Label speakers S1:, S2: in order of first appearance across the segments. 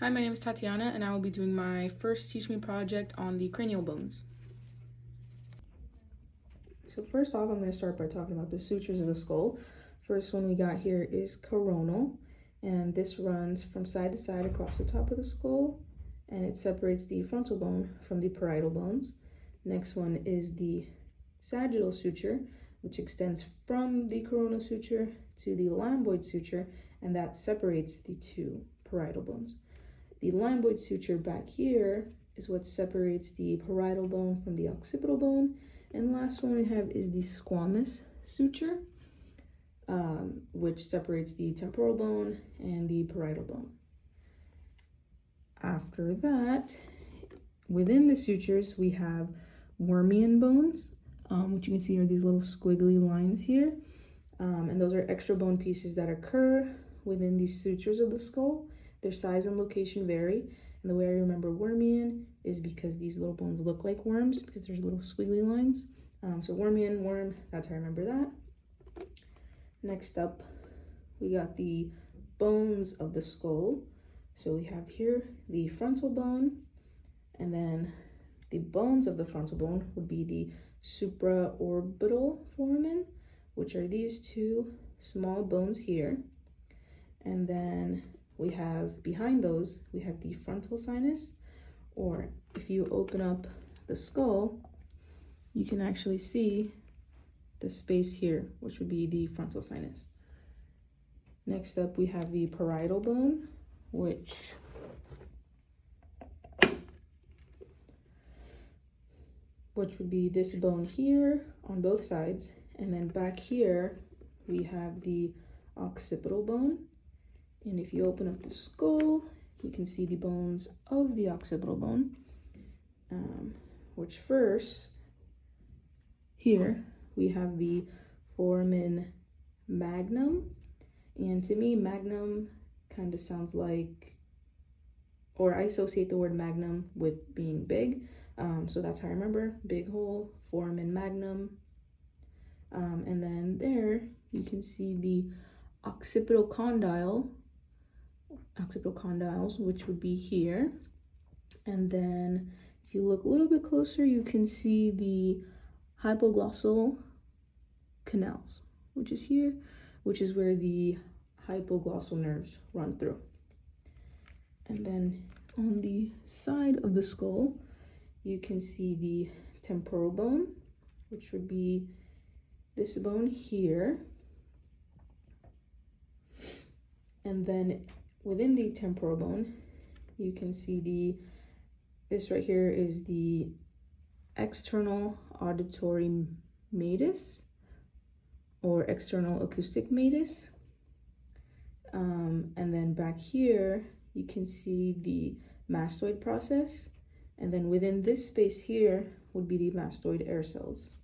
S1: Hi, my name is Tatiana, and I will be doing my first Teach Me project on the cranial bones. So first off, I'm going to start by talking about the sutures of the skull. First one we got here is coronal, and this runs from side to side across the top of the skull, and it separates the frontal bone from the parietal bones. Next one is the sagittal suture, which extends from the coronal suture to the rhomboid suture, and that separates the two parietal bones. The rhomboid suture back here is what separates the parietal bone from the occipital bone. And the last one we have is the squamous suture, which separates the temporal bone and the parietal bone. After that, within the sutures, we have Wormian bones, which you can see are these little squiggly lines here. And those are extra bone pieces that occur within these sutures of the skull. Their size and location vary, and the way I remember Wormian is because these little bones look like worms because there's little squiggly lines. So Wormian, worm, that's how I remember that. Next up, we got the bones of the skull. So we have here the frontal bone, and then the bones of the frontal bone would be the supraorbital foramen, which are these two small bones here. And then we have behind those, we have the frontal sinus, or if you open up the skull, you can actually see the space here, which would be the frontal sinus. Next up, we have the parietal bone, which would be this bone here on both sides. And then back here, we have the occipital bone. And if you open up the skull, you can see the bones of the occipital bone, which first, here, we have the foramen magnum. And to me, magnum kind of sounds like, or I associate the word magnum with being big. So that's how I remember, big hole, foramen magnum. And then there, you can see the occipital condyles, which would be here. And then if you look a little bit closer, you can see the hypoglossal canals, which is here, which is where the hypoglossal nerves run through. And then on the side of the skull, you can see the temporal bone, which would be this bone here. And then within the temporal bone, you can see this right here is the external auditory meatus or external acoustic meatus. And then back here, you can see the mastoid process. And then within this space here would be the mastoid air cells.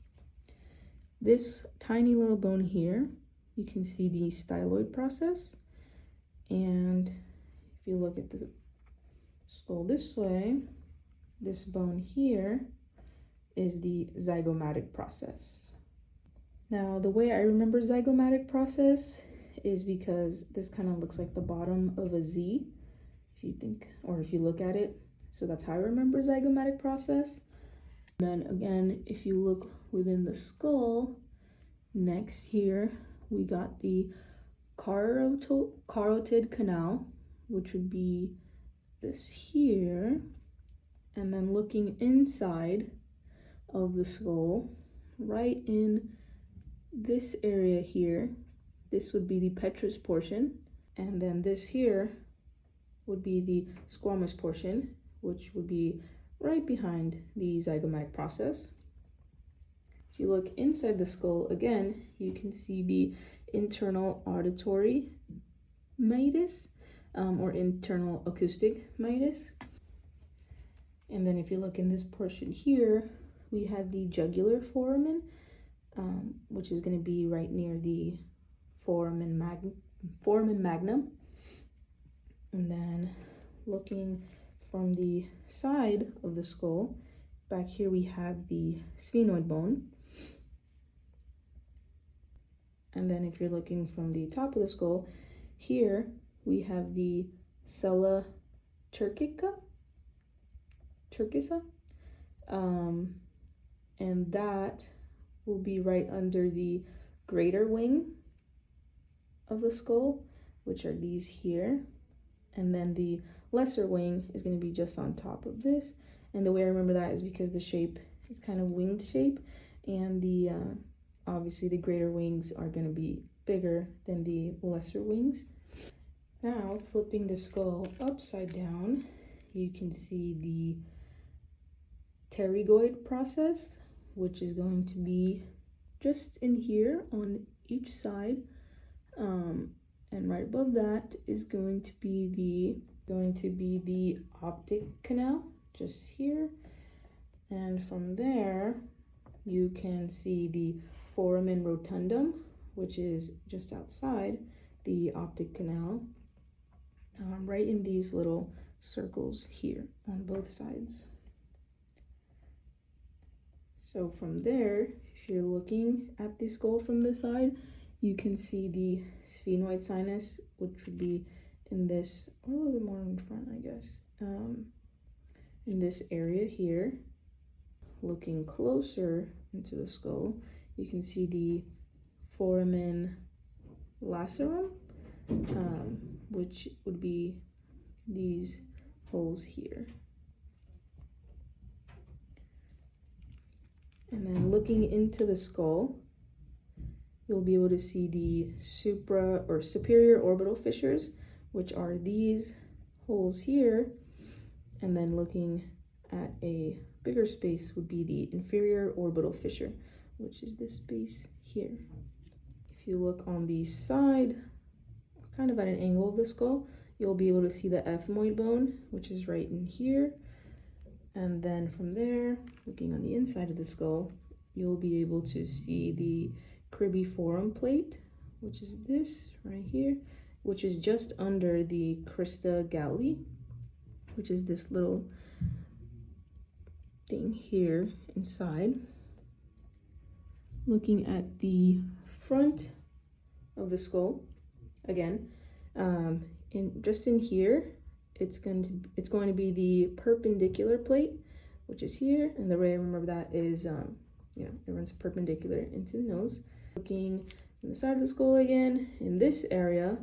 S1: This tiny little bone here, you can see the styloid process. And if you look at the skull this way, this bone here is the zygomatic process. Now, the way I remember zygomatic process is because this kind of looks like the bottom of a Z, if you think, or if you look at it. So that's how I remember zygomatic process. And then again, if you look within the skull, next here, we got the carotid canal, which would be this here. And then looking inside of the skull, right in this area here, this would be the petrous portion. And then this here would be the squamous portion, which would be right behind the zygomatic process. If you look inside the skull again, you can see the internal auditory meatus, or internal acoustic meatus. And then if you look in this portion here, we have the jugular foramen, which is going to be right near the foramen magnum. And then looking from the side of the skull, back here we have the sphenoid bone. And then if you're looking from the top of the skull, here we have the sella turcica, and that will be right under the greater wing of the skull, which are these here, and then the lesser wing is going to be just on top of this. And the way I remember that is because the shape is kind of winged shape, and the obviously the greater wings are going to be bigger than the lesser wings. Now flipping the skull upside down, you can see the pterygoid process, which is going to be just in here on each side, and right above that is going to be the optic canal, just here. And from there you can see the foramen rotundum, which is just outside the optic canal, right in these little circles here on both sides. So from there, if you're looking at the skull from this side, you can see the sphenoid sinus, which would be in this, or a little bit more in front, I guess, in this area here. Looking closer into the skull, you can see the foramen lacerum, which would be these holes here. And then looking into the skull, you'll be able to see the superior orbital fissures, which are these holes here. And then looking at a bigger space would be the inferior orbital fissure, which is this space here. If you look on the side, kind of at an angle of the skull, you'll be able to see the ethmoid bone, which is right in here. And then from there, looking on the inside of the skull, you'll be able to see the cribriform plate, which is this right here, which is just under the crista galli, which is this little thing here inside. Looking at the front of the skull, again, just in here, it's going to be the perpendicular plate, which is here, and the way I remember that is, it runs perpendicular into the nose. Looking on the side of the skull again, in this area,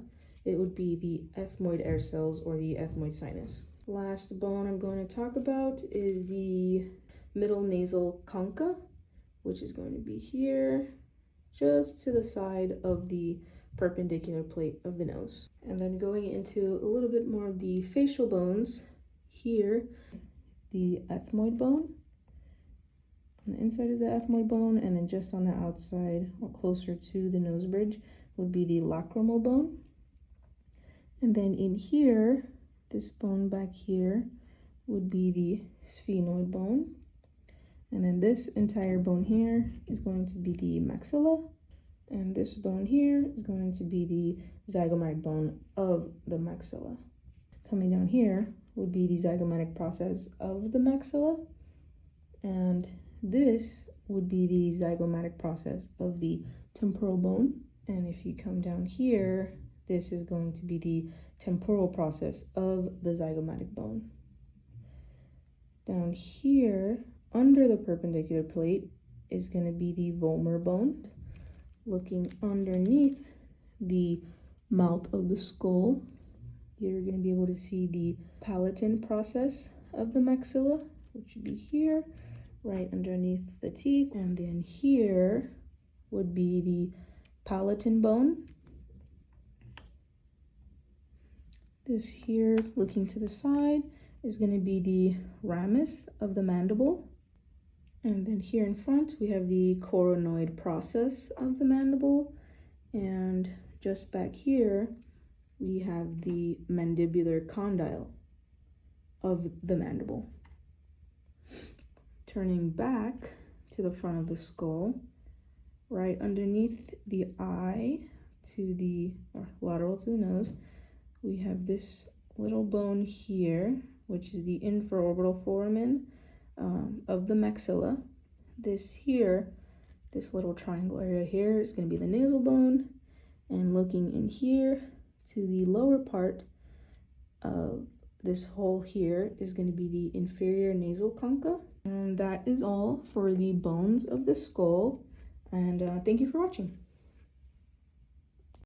S1: it would be the ethmoid air cells or the ethmoid sinus. Last bone I'm going to talk about is the middle nasal concha, which is going to be here, just to the side of the perpendicular plate of the nose. And then going into a little bit more of the facial bones, here, the ethmoid bone, on the inside of the ethmoid bone, and then just on the outside or closer to the nose bridge would be the lacrimal bone. And then in here, this bone back here would be the sphenoid bone. And then this entire bone here is going to be the maxilla. And this bone here is going to be the zygomatic bone of the maxilla. Coming down here would be the zygomatic process of the maxilla. And this would be the zygomatic process of the temporal bone. And if you come down here, this is going to be the temporal process of the zygomatic bone. Down here, under the perpendicular plate, is going to be the vomer bone. Looking underneath the mouth of the skull, you're going to be able to see the palatin process of the maxilla, which would be here, right underneath the teeth. And then here would be the palatin bone. This here, looking to the side, is going to be the ramus of the mandible. And then here in front, we have the coronoid process of the mandible. And just back here, we have the mandibular condyle of the mandible. Turning back to the front of the skull, right underneath the eye or lateral to the nose, we have this little bone here, which is the infraorbital foramen of the maxilla. This little triangle area here is going to be the nasal bone, and looking in here to the lower part of this hole here is going to be the inferior nasal concha. And that is all for the bones of the skull. And thank you for watching.